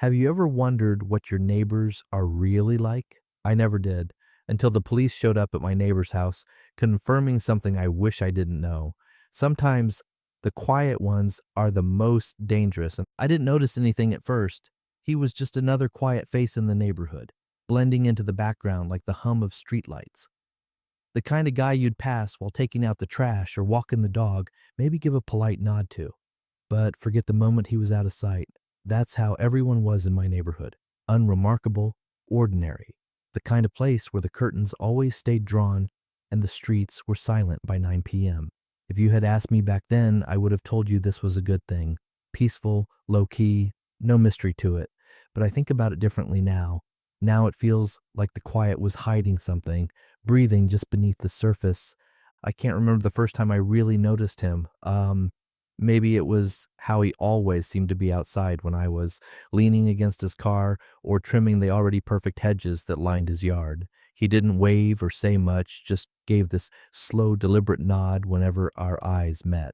Have you ever wondered what your neighbors are really like? I never did, until the police showed up at my neighbor's house, confirming something I wish I didn't know. Sometimes the quiet ones are the most dangerous, and I didn't notice anything at first. He was just another quiet face in the neighborhood, blending into the background like the hum of streetlights. The kind of guy you'd pass while taking out the trash or walking the dog, maybe give a polite nod to, but forget the moment he was out of sight. That's how everyone was in my neighborhood. Unremarkable, ordinary. The kind of place where the curtains always stayed drawn and the streets were silent by 9 p.m. If you had asked me back then, I would have told you this was a good thing. Peaceful, low-key, no mystery to it. But I think about it differently now. Now it feels like the quiet was hiding something, breathing just beneath the surface. I can't remember the first time I really noticed him. Maybe it was how he always seemed to be outside when I was leaning against his car or trimming the already perfect hedges that lined his yard. He didn't wave or say much, just gave this slow, deliberate nod whenever our eyes met.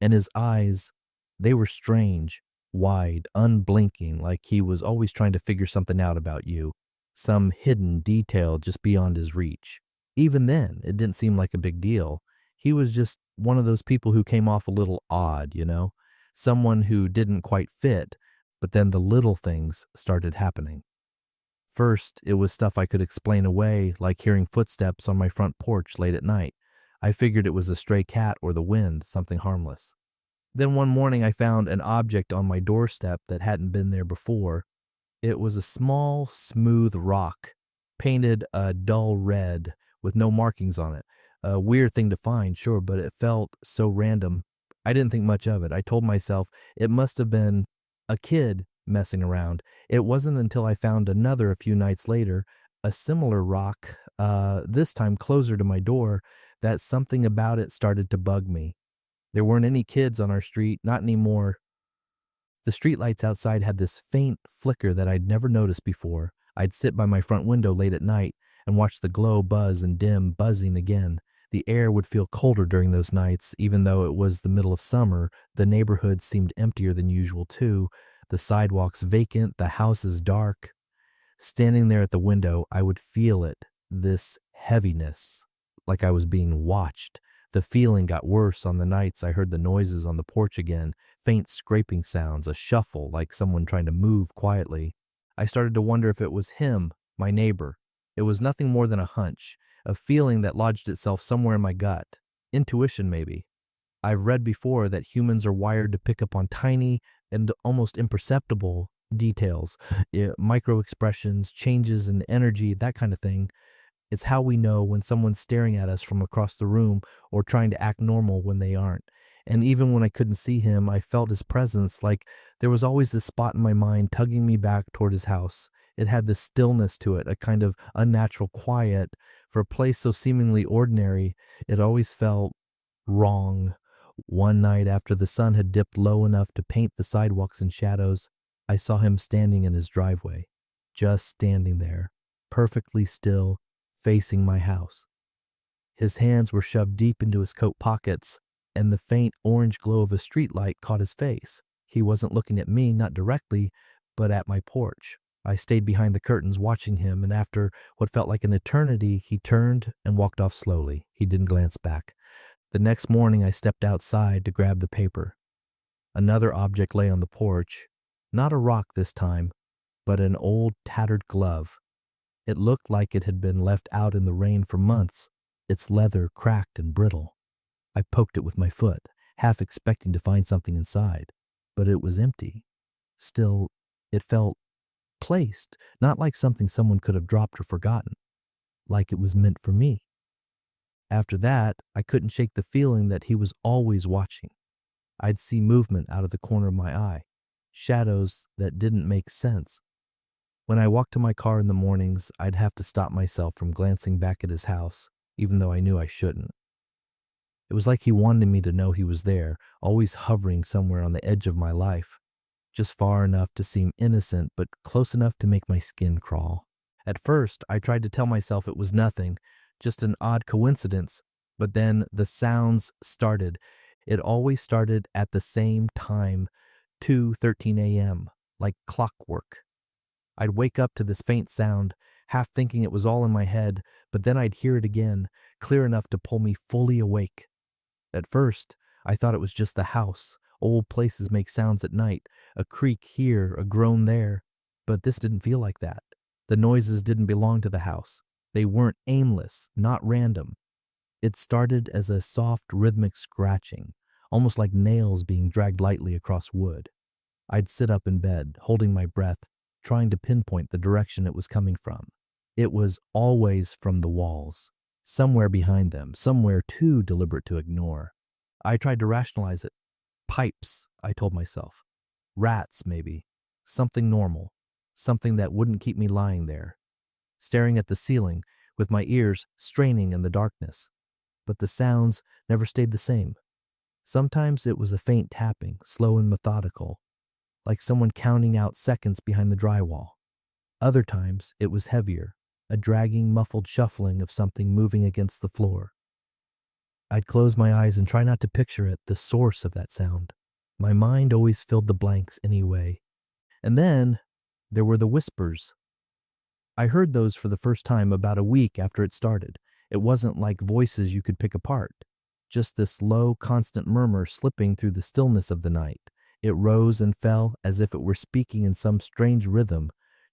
And his eyes, they were strange, wide, unblinking, like he was always trying to figure something out about you, some hidden detail just beyond his reach. Even then, it didn't seem like a big deal. He was just one of those people who came off a little odd, someone who didn't quite fit, but then the little things started happening. First, it was stuff I could explain away, like hearing footsteps on my front porch late at night. I figured it was a stray cat or the wind, something harmless. Then one morning I found an object on my doorstep that hadn't been there before. It was a small, smooth rock, painted a dull red with no markings on it. A weird thing to find, sure, but it felt so random. I didn't think much of it. I told myself it must have been a kid messing around. It wasn't until I found another a few nights later, a similar rock, this time closer to my door, that something about it started to bug me. There weren't any kids on our street, not anymore. The streetlights outside had this faint flicker that I'd never noticed before. I'd sit by my front window late at night and watch the glow buzz and dim, buzzing again. The air would feel colder during those nights, even though it was the middle of summer. The neighborhood seemed emptier than usual, too. The sidewalks vacant, the houses dark. Standing there at the window, I would feel it, this heaviness, like I was being watched. The feeling got worse on the nights I heard the noises on the porch again, faint scraping sounds, a shuffle like someone trying to move quietly. I started to wonder if it was him, my neighbor. It was nothing more than a hunch, a feeling that lodged itself somewhere in my gut. Intuition, maybe. I've read before that humans are wired to pick up on tiny and almost imperceptible details, micro expressions, changes in energy, that kind of thing. It's how we know when someone's staring at us from across the room or trying to act normal when they aren't. And even when I couldn't see him, I felt his presence, like there was always this spot in my mind tugging me back toward his house. It had this stillness to it, a kind of unnatural quiet. For a place so seemingly ordinary, it always felt wrong. One night after the sun had dipped low enough to paint the sidewalks in shadows, I saw him standing in his driveway, just standing there, perfectly still, facing my house. His hands were shoved deep into his coat pockets, and the faint orange glow of a streetlight caught his face. He wasn't looking at me, not directly, but at my porch. I stayed behind the curtains watching him, and after what felt like an eternity, he turned and walked off slowly. He didn't glance back. The next morning, I stepped outside to grab the paper. Another object lay on the porch, not a rock this time, but an old tattered glove. It looked like it had been left out in the rain for months, its leather cracked and brittle. I poked it with my foot, half expecting to find something inside, but it was empty. Still, it felt placed, not like something someone could have dropped or forgotten, like it was meant for me. After that, I couldn't shake the feeling that he was always watching. I'd see movement out of the corner of my eye, shadows that didn't make sense. When I walked to my car in the mornings, I'd have to stop myself from glancing back at his house, even though I knew I shouldn't. It was like he wanted me to know he was there, always hovering somewhere on the edge of my life, just far enough to seem innocent, but close enough to make my skin crawl. At first, I tried to tell myself it was nothing, just an odd coincidence, but then the sounds started. It always started at the same time, 2:13 a.m., like clockwork. I'd wake up to this faint sound, half thinking it was all in my head, but then I'd hear it again, clear enough to pull me fully awake. At first, I thought it was just the house. Old places make sounds at night, a creak here, a groan there. But this didn't feel like that. The noises didn't belong to the house. They weren't aimless, not random. It started as a soft, rhythmic scratching, almost like nails being dragged lightly across wood. I'd sit up in bed, holding my breath, trying to pinpoint the direction it was coming from. It was always from the walls, somewhere behind them, somewhere too deliberate to ignore. I tried to rationalize it. Pipes, I told myself. Rats, maybe. Something normal. Something that wouldn't keep me lying there, staring at the ceiling, with my ears straining in the darkness. But the sounds never stayed the same. Sometimes it was a faint tapping, slow and methodical, like someone counting out seconds behind the drywall. Other times it was heavier, a dragging, muffled shuffling of something moving against the floor. I'd close my eyes and try not to picture it, the source of that sound. My mind always filled the blanks anyway. And then there were the whispers. I heard those for the first time about a week after it started. It wasn't like voices you could pick apart, just this low, constant murmur slipping through the stillness of the night. It rose and fell as if it were speaking in some strange rhythm,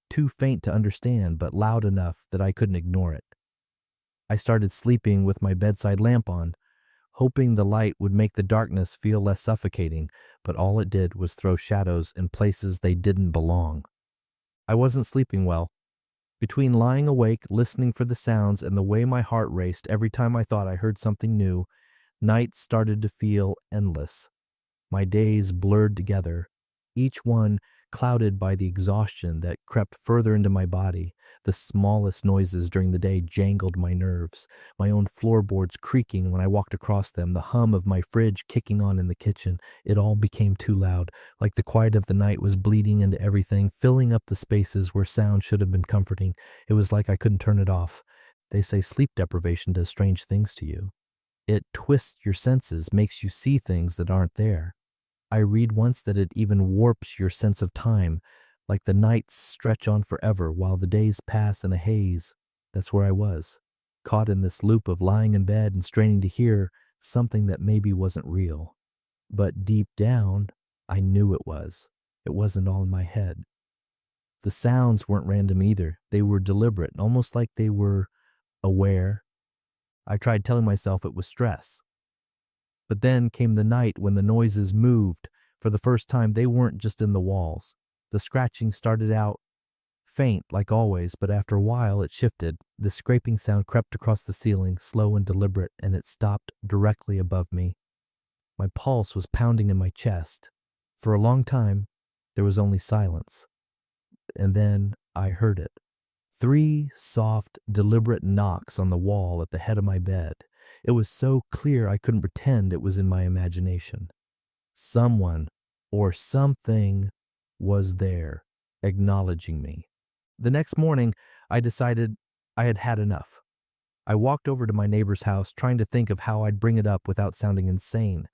too faint to understand but loud enough that I couldn't ignore it. I started sleeping with my bedside lamp on, hoping the light would make the darkness feel less suffocating, but all it did was throw shadows in places they didn't belong. I wasn't sleeping well. Between lying awake, listening for the sounds, and the way my heart raced every time I thought I heard something new, nights started to feel endless. My days blurred together, each one clouded by the exhaustion that crept further into my body. The smallest noises during the day jangled my nerves, my own floorboards creaking when I walked across them, the hum of my fridge kicking on in the kitchen. It all became too loud, like the quiet of the night was bleeding into everything, filling up the spaces where sound should have been comforting. It was like I couldn't turn it off. They say sleep deprivation does strange things to you. It twists your senses, makes you see things that aren't there. I read once that it even warps your sense of time, like the nights stretch on forever while the days pass in a haze. That's where I was, caught in this loop of lying in bed and straining to hear something that maybe wasn't real. But deep down, I knew it was. It wasn't all in my head. The sounds weren't random either. They were deliberate, almost like they were aware. I tried telling myself it was stress. But then came the night when the noises moved. For the first time, they weren't just in the walls. The scratching started out faint, like always, but after a while it shifted. The scraping sound crept across the ceiling, slow and deliberate, and it stopped directly above me. My pulse was pounding in my chest. For a long time, there was only silence. And then I heard it. 3 soft, deliberate knocks on the wall at the head of my bed. It was so clear I couldn't pretend it was in my imagination. Someone or something was there, acknowledging me. The next morning, I decided I had had enough. I walked over to my neighbor's house, trying to think of how I'd bring it up without sounding insane.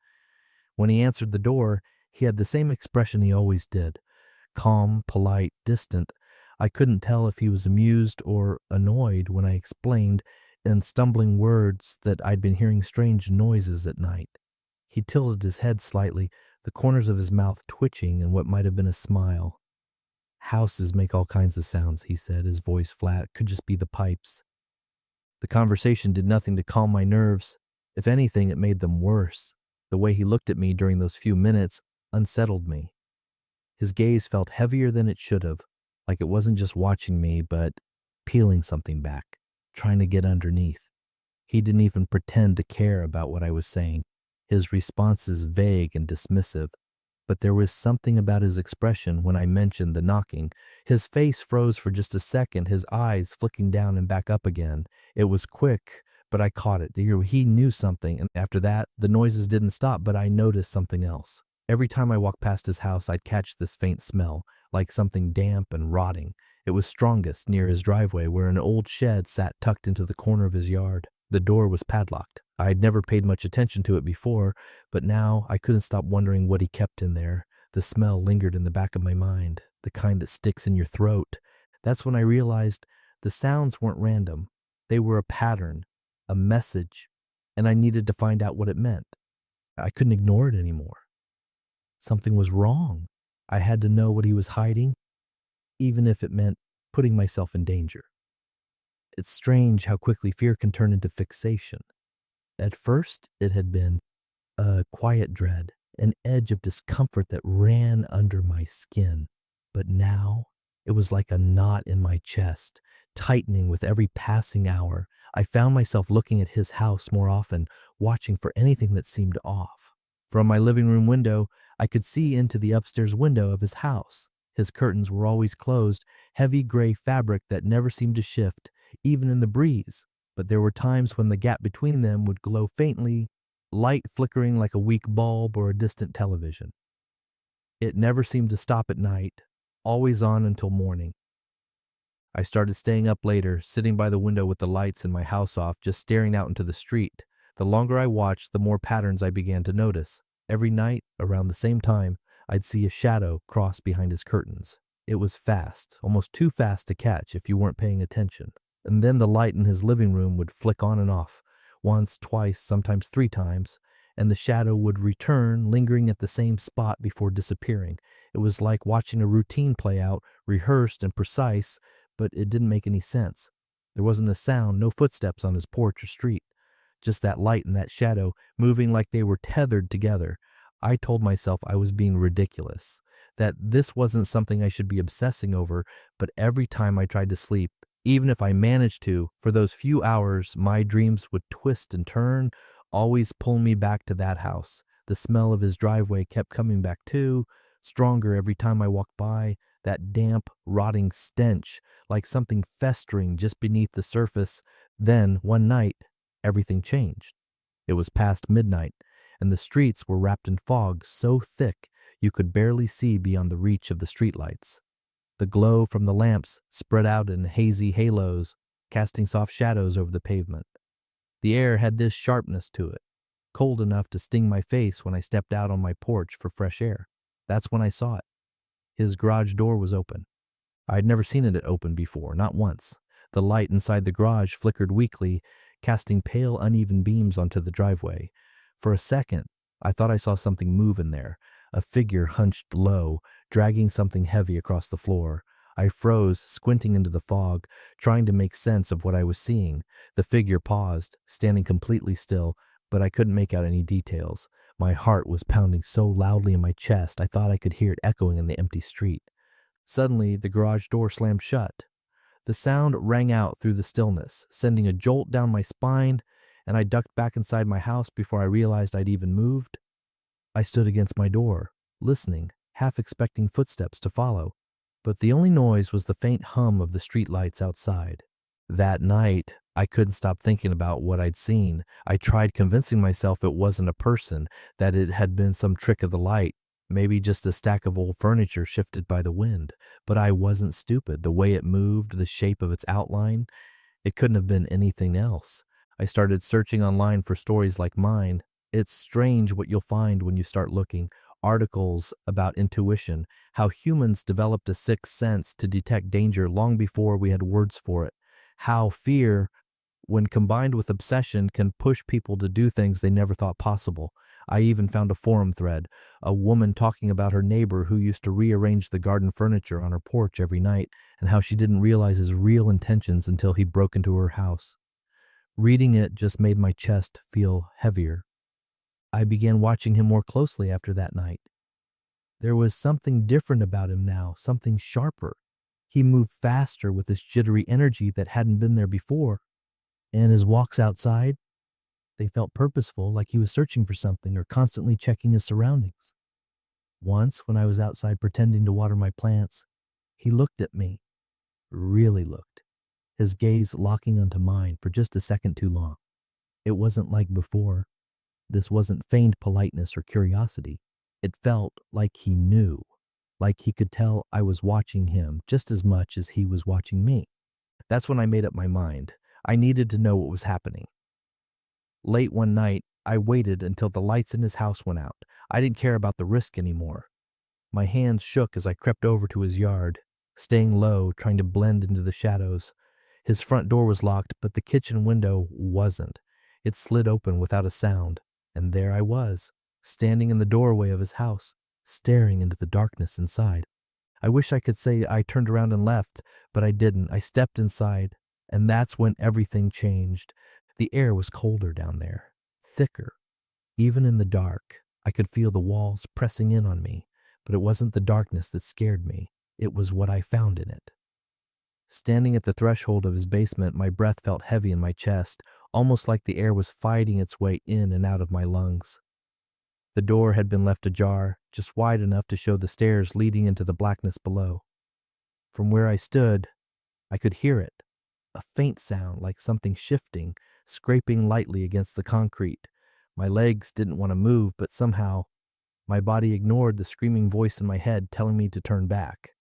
When he answered the door, he had the same expression he always did. Calm, polite, distant. I couldn't tell if he was amused or annoyed when I explained in stumbling words that I'd been hearing strange noises at night. He tilted his head slightly, the corners of his mouth twitching in what might have been a smile. Houses make all kinds of sounds, he said, his voice flat. Could just be the pipes. The conversation did nothing to calm my nerves. If anything, it made them worse. The way he looked at me during those few minutes unsettled me. His gaze felt heavier than it should have, like it wasn't just watching me, but peeling something back, trying to get underneath. He didn't even pretend to care about what I was saying. His responses vague and dismissive, but there was something about his expression when I mentioned the knocking. His face froze for just a second, his eyes flicking down and back up again. It was quick, but I caught it. He knew something, and after that, the noises didn't stop, but I noticed something else. Every time I walked past his house, I'd catch this faint smell, like something damp and rotting. It was strongest near his driveway, where an old shed sat tucked into the corner of his yard. The door was padlocked. I had never paid much attention to it before, but now I couldn't stop wondering what he kept in there. The smell lingered in the back of my mind, the kind that sticks in your throat, That's when I realized the sounds weren't random. They were a pattern, a message, and I needed to find out what it meant. I couldn't ignore it anymore. Something was wrong. I had to know what he was hiding, even if it meant putting myself in danger. It's strange how quickly fear can turn into fixation. At first, it had been a quiet dread, an edge of discomfort that ran under my skin. But now, it was like a knot in my chest, tightening with every passing hour. I found myself looking at his house more often, watching for anything that seemed off. From my living room window, I could see into the upstairs window of his house. His curtains were always closed, heavy gray fabric that never seemed to shift, even in the breeze. But there were times when the gap between them would glow faintly, light flickering like a weak bulb or a distant television. It never seemed to stop at night, always on until morning. I started staying up later, sitting by the window with the lights in my house off, just staring out into the street. The longer I watched, the more patterns I began to notice. Every night, around the same time, I'd see a shadow cross behind his curtains. It was fast, almost too fast to catch if you weren't paying attention. And then the light in his living room would flick on and off, once, twice, sometimes 3 times, and the shadow would return, lingering at the same spot before disappearing. It was like watching a routine play out, rehearsed and precise, but it didn't make any sense. There wasn't a sound, no footsteps on his porch or street. Just that light and that shadow moving like they were tethered together. I told myself I was being ridiculous, that this wasn't something I should be obsessing over, but every time I tried to sleep, even if I managed to, for those few hours, my dreams would twist and turn, always pulling me back to that house. The smell of his driveway kept coming back too, stronger every time I walked by, that damp, rotting stench, like something festering just beneath the surface. Then, one night, everything changed. It was past midnight, and the streets were wrapped in fog so thick you could barely see beyond the reach of the streetlights. The glow from the lamps spread out in hazy halos, casting soft shadows over the pavement. The air had this sharpness to it, cold enough to sting my face when I stepped out on my porch for fresh air. That's when I saw it. His garage door was open. I had never seen it open before, not once. The light inside the garage flickered weakly, casting pale, uneven beams onto the driveway. For a second, I thought I saw something move in there, a figure hunched low, dragging something heavy across the floor. I froze, squinting into the fog, trying to make sense of what I was seeing. The figure paused, standing completely still, but I couldn't make out any details. My heart was pounding so loudly in my chest I thought I could hear it echoing in the empty street. Suddenly, the garage door slammed shut. The sound rang out through the stillness, sending a jolt down my spine, and I ducked back inside my house before I realized I'd even moved. I stood against my door, listening, half expecting footsteps to follow, but the only noise was the faint hum of the streetlights outside. That night, I couldn't stop thinking about what I'd seen. I tried convincing myself it wasn't a person, that it had been some trick of the light, maybe just a stack of old furniture shifted by the wind. But I wasn't stupid. The way it moved, the shape of its outline, it couldn't have been anything else. I started searching online for stories like mine. It's strange what you'll find when you start looking. Articles about intuition, how humans developed a sixth sense to detect danger long before we had words for it. How fear, when combined with obsession, can push people to do things they never thought possible. I even found a forum thread, a woman talking about her neighbor who used to rearrange the garden furniture on her porch every night, and how she didn't realize his real intentions until he broke into her house. Reading it just made my chest feel heavier. I began watching him more closely after that night. There was something different about him now, something sharper. He moved faster with this jittery energy that hadn't been there before. And his walks outside, they felt purposeful, like he was searching for something or constantly checking his surroundings. Once, when I was outside pretending to water my plants, he looked at me, really looked, his gaze locking onto mine for just a second too long. It wasn't like before. This wasn't feigned politeness or curiosity. It felt like he knew, like he could tell I was watching him just as much as he was watching me. That's when I made up my mind. I needed to know what was happening. Late one night, I waited until the lights in his house went out. I didn't care about the risk anymore. My hands shook as I crept over to his yard, staying low, trying to blend into the shadows. His front door was locked, but the kitchen window wasn't. It slid open without a sound, and there I was, standing in the doorway of his house, staring into the darkness inside. I wish I could say I turned around and left, but I didn't. I stepped inside, and that's when everything changed. The air was colder down there, thicker. Even in the dark, I could feel the walls pressing in on me, but it wasn't the darkness that scared me. It was what I found in it. Standing at the threshold of his basement, my breath felt heavy in my chest, almost like the air was fighting its way in and out of my lungs. The door had been left ajar, just wide enough to show the stairs leading into the blackness below. From where I stood, I could hear it, a faint sound like something shifting, scraping lightly against the concrete. My legs didn't want to move, but somehow my body ignored the screaming voice in my head telling me to turn back.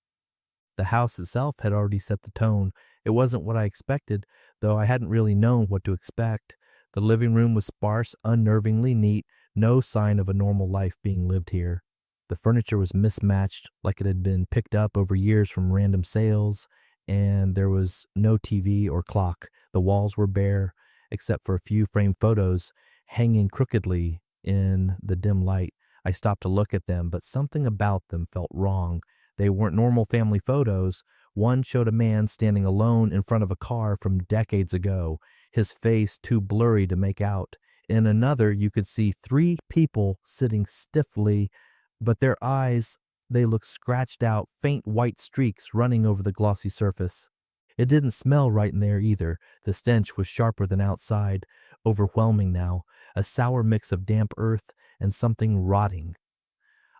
The house itself had already set the tone. It wasn't what I expected, though I hadn't really known what to expect. The living room was sparse, unnervingly neat, no sign of a normal life being lived here. The furniture was mismatched, like it had been picked up over years from random sales, and there was no TV or clock. The walls were bare, except for a few framed photos hanging crookedly in the dim light. I stopped to look at them, but something about them felt wrong. They weren't normal family photos. One showed a man standing alone in front of a car from decades ago, his face too blurry to make out. In another, you could see three people sitting stiffly, but their eyes, they looked scratched out, faint white streaks running over the glossy surface. It didn't smell right in there either. The stench was sharper than outside, overwhelming now, a sour mix of damp earth and something rotting.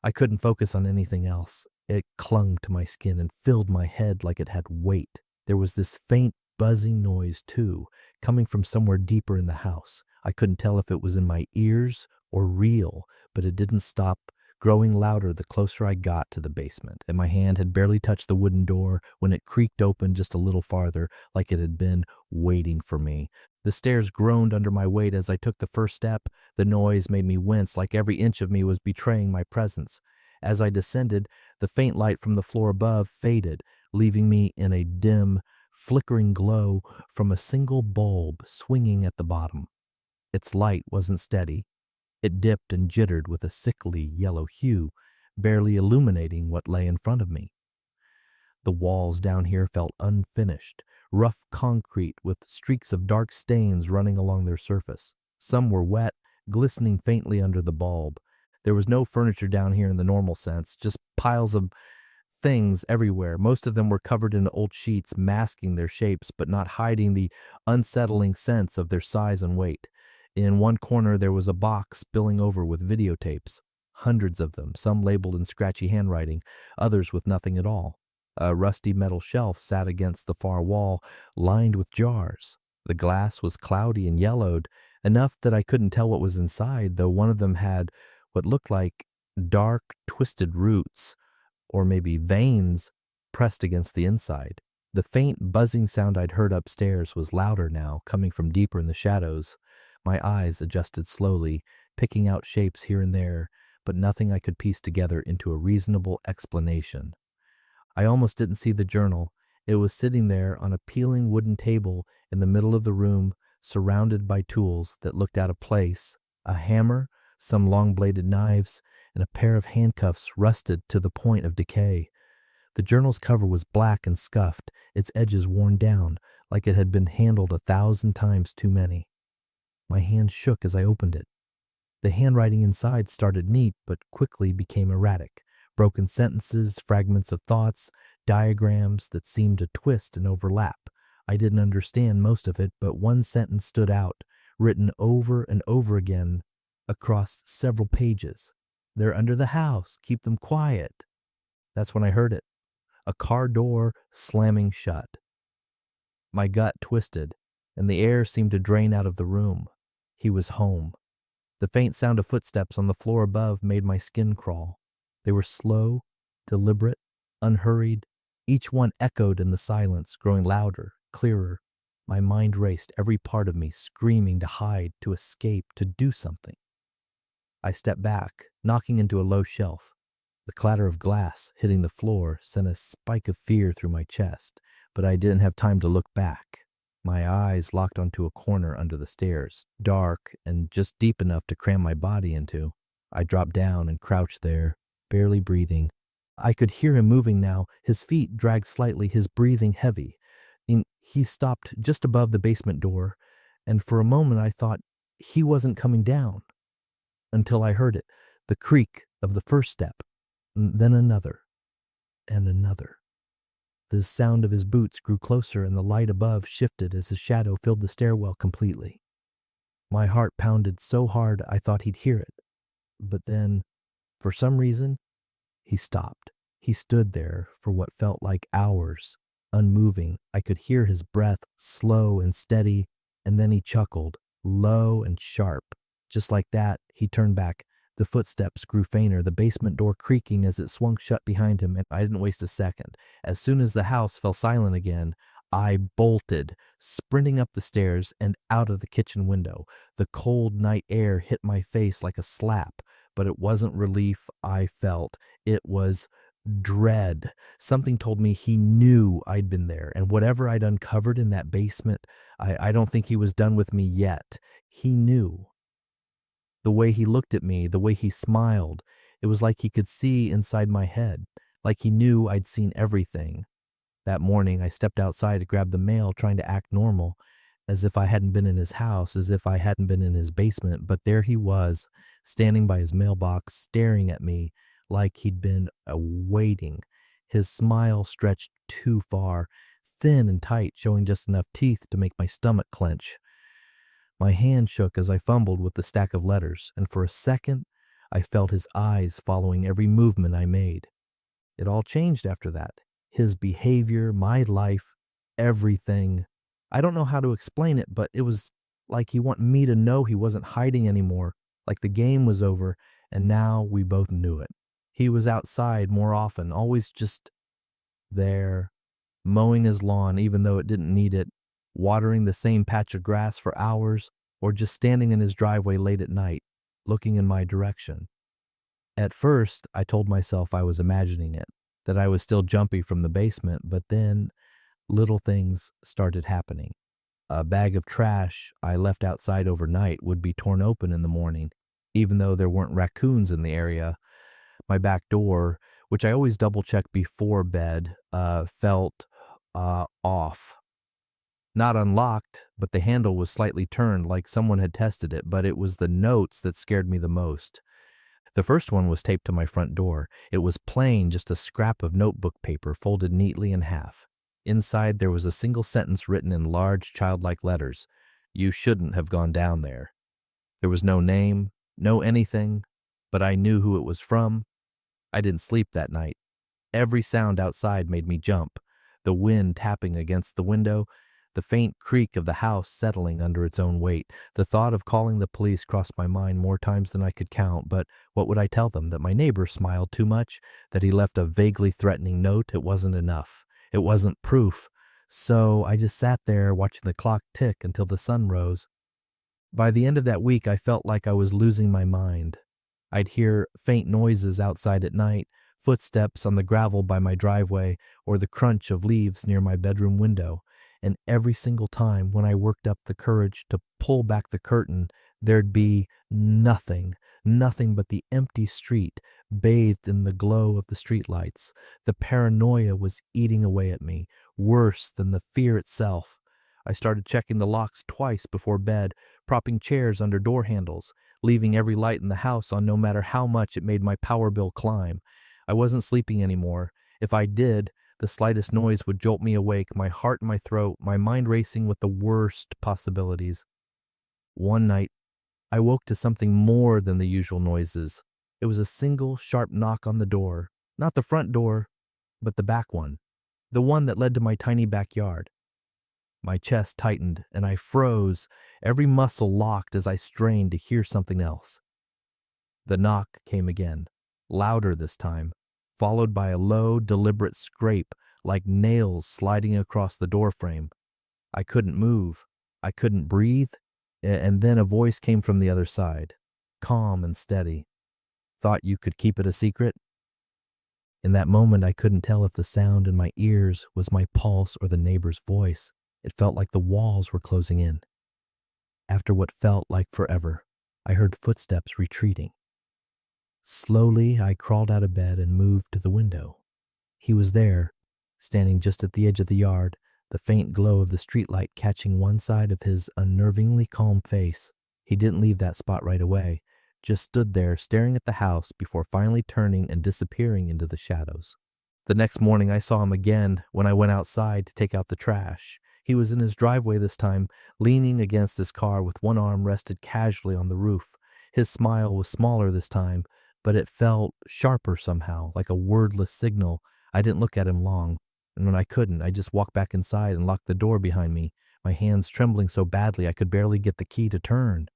I couldn't focus on anything else. It clung to my skin and filled my head like it had weight. There was this faint buzzing noise, too, coming from somewhere deeper in the house. I couldn't tell if it was in my ears or real, but it didn't stop, growing louder the closer I got to the basement, and my hand had barely touched the wooden door when it creaked open just a little farther, like it had been waiting for me. The stairs groaned under my weight as I took the first step. The noise made me wince, like every inch of me was betraying my presence. As I descended, the faint light from the floor above faded, leaving me in a dim, flickering glow from a single bulb swinging at the bottom. Its light wasn't steady. It dipped and jittered with a sickly yellow hue, barely illuminating what lay in front of me. The walls down here felt unfinished, rough concrete with streaks of dark stains running along their surface. Some were wet, glistening faintly under the bulb. There was no furniture down here in the normal sense, just piles of things everywhere. Most of them were covered in old sheets, masking their shapes, but not hiding the unsettling sense of their size and weight. In one corner, there was a box spilling over with videotapes, hundreds of them, some labeled in scratchy handwriting, others with nothing at all. A rusty metal shelf sat against the far wall, lined with jars. The glass was cloudy and yellowed, enough that I couldn't tell what was inside, though one of them had what looked like dark, twisted roots, or maybe veins, pressed against the inside. The faint buzzing sound I'd heard upstairs was louder now, coming from deeper in the shadows. My eyes adjusted slowly, picking out shapes here and there, but nothing I could piece together into a reasonable explanation. I almost didn't see the journal. It was sitting there on a peeling wooden table in the middle of the room, surrounded by tools that looked out of place, a hammer, some long-bladed knives, and a pair of handcuffs rusted to the point of decay. The journal's cover was black and scuffed, its edges worn down, like it had been handled 1,000 times too many. My hand shook as I opened it. The handwriting inside started neat, but quickly became erratic. Broken sentences, fragments of thoughts, diagrams that seemed to twist and overlap. I didn't understand most of it, but one sentence stood out, written over and over again across several pages. "They're under the house. Keep them quiet." That's when I heard it. A car door slamming shut. My gut twisted, and the air seemed to drain out of the room. He was home. The faint sound of footsteps on the floor above made my skin crawl. They were slow, deliberate, unhurried. Each one echoed in the silence, growing louder, clearer. My mind raced, every part of me screaming to hide, to escape, to do something. I stepped back, knocking into a low shelf. The clatter of glass hitting the floor sent a spike of fear through my chest, but I didn't have time to look back. My eyes locked onto a corner under the stairs, dark and just deep enough to cram my body into. I dropped down and crouched there, barely breathing. I could hear him moving now, his feet dragged slightly, his breathing heavy. He stopped just above the basement door, and for a moment I thought he wasn't coming down, until I heard it, the creak of the first step, then another, and another. The sound of his boots grew closer and the light above shifted as his shadow filled the stairwell completely. My heart pounded so hard I thought he'd hear it, but then, for some reason, he stopped. He stood there for what felt like hours, unmoving. I could hear his breath, slow and steady, and then he chuckled, low and sharp. Just like that, he turned back. The footsteps grew fainter, the basement door creaking as it swung shut behind him, and I didn't waste a second. As soon as the house fell silent again, I bolted, sprinting up the stairs and out of the kitchen window. The cold night air hit my face like a slap, but it wasn't relief I felt. It was dread. Something told me he knew I'd been there, and whatever I'd uncovered in that basement, I don't think he was done with me yet. He knew. The way he looked at me, the way he smiled, it was like he could see inside my head, like he knew I'd seen everything. That morning, I stepped outside to grab the mail, trying to act normal, as if I hadn't been in his house, as if I hadn't been in his basement, but there he was, standing by his mailbox, staring at me like he'd been waiting. His smile stretched too far, thin and tight, showing just enough teeth to make my stomach clench. My hand shook as I fumbled with the stack of letters, and for a second, I felt his eyes following every movement I made. It all changed after that. His behavior, my life, everything. I don't know how to explain it, but it was like he wanted me to know he wasn't hiding anymore, like the game was over, and now we both knew it. He was outside more often, always just there, mowing his lawn even though it didn't need it, watering the same patch of grass for hours, or just standing in his driveway late at night, looking in my direction. At first, I told myself I was imagining it, that I was still jumpy from the basement, but then little things started happening. A bag of trash I left outside overnight would be torn open in the morning, even though there weren't raccoons in the area. My back door, which I always double-check before bed, felt off. Not unlocked, but the handle was slightly turned like someone had tested it, but it was the notes that scared me the most. The first one was taped to my front door. It was plain, just a scrap of notebook paper folded neatly in half. Inside there was a single sentence written in large childlike letters. You shouldn't have gone down there. There was no name, no anything, but I knew who it was from. I didn't sleep that night. Every sound outside made me jump. The wind tapping against the window, the faint creak of the house settling under its own weight. The thought of calling the police crossed my mind more times than I could count, but what would I tell them? That my neighbor smiled too much? That he left a vaguely threatening note? It wasn't enough. It wasn't proof. So I just sat there watching the clock tick until the sun rose. By the end of that week, I felt like I was losing my mind. I'd hear faint noises outside at night, footsteps on the gravel by my driveway, or the crunch of leaves near my bedroom window. And every single time when I worked up the courage to pull back the curtain, there'd be nothing but the empty street, bathed in the glow of the streetlights. The paranoia was eating away at me, worse than the fear itself. I started checking the locks twice before bed, propping chairs under door handles, leaving every light in the house on no matter how much it made my power bill climb. I wasn't sleeping anymore. If I did, the slightest noise would jolt me awake, my heart in my throat, my mind racing with the worst possibilities. One night, I woke to something more than the usual noises. It was a single, sharp knock on the door. Not the front door, but the back one. The one that led to my tiny backyard. My chest tightened, and I froze, every muscle locked as I strained to hear something else. The knock came again, louder this time, followed by a low, deliberate scrape like nails sliding across the doorframe. I couldn't move. I couldn't breathe. And then a voice came from the other side, calm and steady. Thought you could keep it a secret? In that moment, I couldn't tell if the sound in my ears was my pulse or the neighbor's voice. It felt like the walls were closing in. After what felt like forever, I heard footsteps retreating. Slowly, I crawled out of bed and moved to the window. He was there, standing just at the edge of the yard, the faint glow of the streetlight catching one side of his unnervingly calm face. He didn't leave that spot right away, just stood there staring at the house before finally turning and disappearing into the shadows. The next morning I saw him again when I went outside to take out the trash. He was in his driveway this time, leaning against his car with one arm rested casually on the roof. His smile was smaller this time, but it felt sharper somehow, like a wordless signal. I didn't look at him long, and when I couldn't, I just walked back inside and locked the door behind me, my hands trembling so badly I could barely get the key to turn.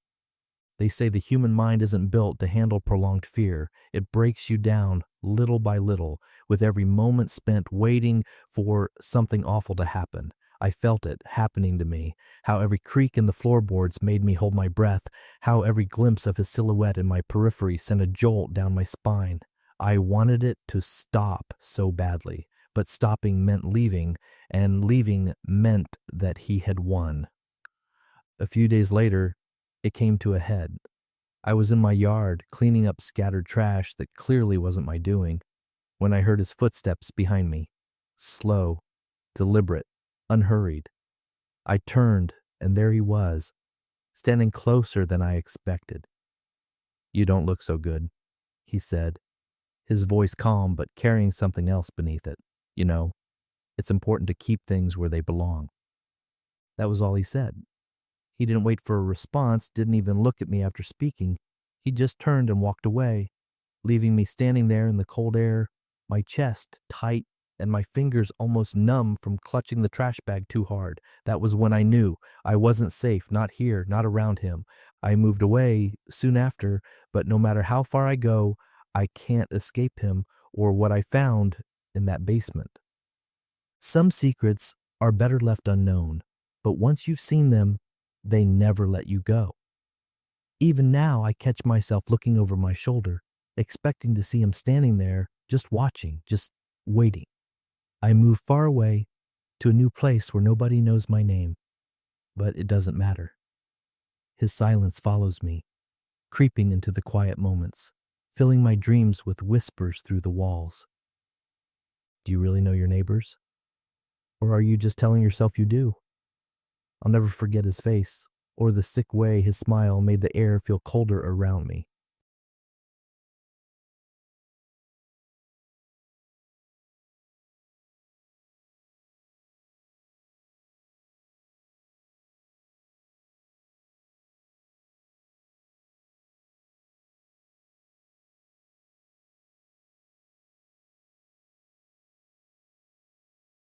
They say the human mind isn't built to handle prolonged fear. It breaks you down little by little, with every moment spent waiting for something awful to happen. I felt it happening to me, how every creak in the floorboards made me hold my breath, how every glimpse of his silhouette in my periphery sent a jolt down my spine. I wanted it to stop so badly, but stopping meant leaving, and leaving meant that he had won. A few days later, it came to a head. I was in my yard, cleaning up scattered trash that clearly wasn't my doing, when I heard his footsteps behind me. Slow, deliberate, unhurried. I turned, and there he was, standing closer than I expected. "You don't look so good," he said, his voice calm but carrying something else beneath it. "You know, it's important to keep things where they belong." That was all he said. He didn't wait for a response, didn't even look at me after speaking. He just turned and walked away, leaving me standing there in the cold air, my chest tight and my fingers almost numb from clutching the trash bag too hard. That was when I knew I wasn't safe, not here, not around him. I moved away soon after, but no matter how far I go, I can't escape him or what I found in that basement. Some secrets are better left unknown, but once you've seen them, they never let you go. Even now, I catch myself looking over my shoulder, expecting to see him standing there, just watching, just waiting. I move far away to a new place where nobody knows my name, but it doesn't matter. His silence follows me, creeping into the quiet moments, filling my dreams with whispers through the walls. Do you really know your neighbors? Or are you just telling yourself you do? I'll never forget his face, or the sick way his smile made the air feel colder around me.